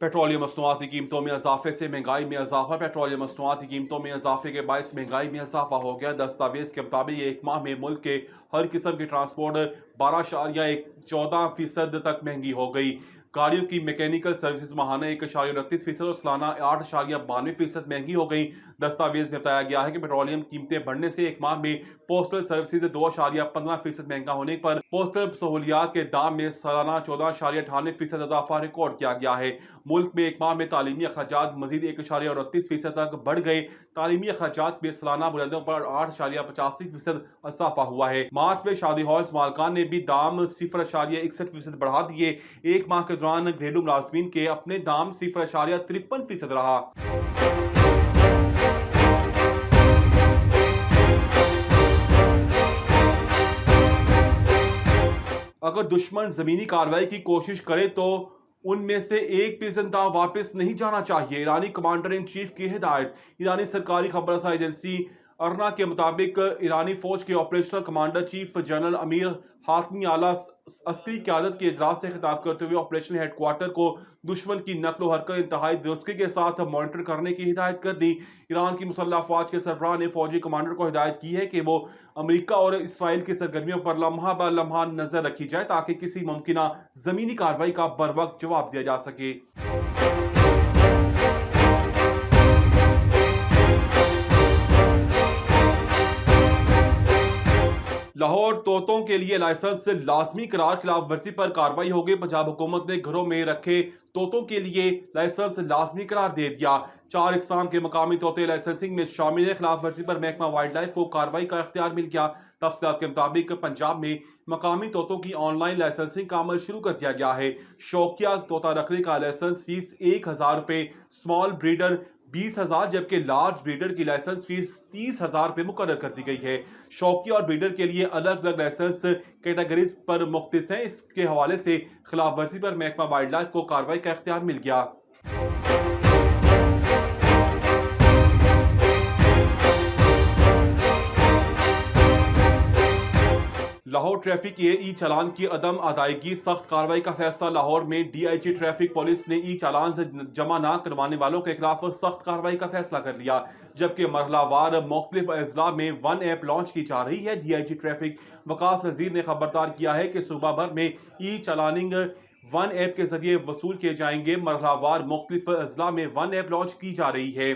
Petroleum मसनूआत की कीमतों में इजाफे से महंगाई में इजाफा। पेट्रोलियम मसनूआत की कीमतों में इजाफे के बायस महंगाई में इजाफा हो गया। दस्तावेज के मुताबिक एक माह में मुल्क के हर किस्म की ट्रांसपोर्ट 12.14% तक महंगी हो गई। गाड़ियों की मैकेनिकल सर्विसेज माहाना 1.29% और सालाना 8.92% महंगी हो गई। दस्तावेज में बताया गया है कि पेट्रोलियम कीमतें बढ़ने से एक माह में पोस्टल सर्विसेज 2.15% महंगा होने पर पोस्टल सहूलियात के दाम में सालाना 14.98% इजाफा रिकॉर्ड किया गया है। मुल्क में एक माह में तालीमी अखराजात मजीद 1.29% तक बढ़ गए। तालीमी अखराजात में सालाना बुलंदियों पर 8.85% इजाफा हुआ है। मार्च में शादी हॉल्स मालकान ने भी दाम 0.61% बढ़ा दिए। एक माह के दौरान घरेलू मुलाजमीन के अपने दाम 0.53% रहा। अगर दुश्मन जमीनी कार्रवाई की कोशिश करे तो उनमें से एक भी जिंदा वापस नहीं जाना चाहिए। ईरानी कमांडर इन चीफ की हिदायत। ईरानी सरकारी खबरसां एजेंसी अरना के मुताबिक ईरानी फौज के operational commander chief general Amir Hatami आला अस्करी क़यादत के इजलास से खिताब करते हुए ऑपरेशनल हेडक्वार्टर को दुश्मन की नकलो हरकत इंतहाई दुरुस्ती के साथ मॉनिटर करने की हिदायत कर दी। ईरान की मुसल्लह अफवाज के सरबराह ने फौजी कमांडर को हिदायत की है कि वो अमेरिका और इसराइल की सरगर्मियों पर लम्हा ब लम्हा नजर रखी जाए ताकि किसी मुमकिना जमीनी कार्रवाई का बर वक्त जवाब दिया जा सके। लाहौर तोतों के लिए लाइसेंस लाजमी करार खिलाफ वर्जी पर कार्रवाई हो गई। पंजाब हुकूमत ने घरों में रखे तोतों के लिए लाइसेंस लाजमी करार दे दिया। 4 इकसाम के मकामी तोते लाइसेंसिंग में शामिल है। खिलाफ वर्जी पर महकमा वाइल्ड लाइफ को कार्रवाई का इख्तियार मिल गया। तफसीलात के मुताबिक पंजाब में मकामी तोतों की ऑनलाइन लाइसेंसिंग का अमल शुरू कर दिया गया है। शौकिया तोता रखने का लाइसेंस फीस 1000 रुपये, स्मॉल ब्रीडर 20,000 जबकि लार्ज ब्रीडर की लाइसेंस फीस 30,000 रुपये मुकर्रर कर दी गई है। शौकिया और ब्रीडर के लिए अलग अलग लाइसेंस कैटेगरीज पर मुख्तलिफ हैं। इसके हवाले से खिलाफ वर्जी पर महकमा वाइल्ड लाइफ को कार्रवाई का इख्तियार मिल गया। लाहौर ट्रैफिक के ई चालान की अदम अदायगी सख्त कार्रवाई का फैसला। लाहौर में DIG ट्रैफिक पुलिस ने ई चालान से जमा न करवाने वालों के खिलाफ सख्त कार्रवाई का फैसला कर लिया। जबकि मरहलावार मुख्तलिफ अजला में 1 ऐप लॉन्च की जा रही है। DIG ट्रैफिक वकास वजीर ने खबरदार किया है कि सूबा भर में ई चालानिंग 1 ऐप के जरिए वसूल किए जाएंगे। मरहलावार मुख्तलिफ अजला में 1 ऐप लॉन्च की जा रही है।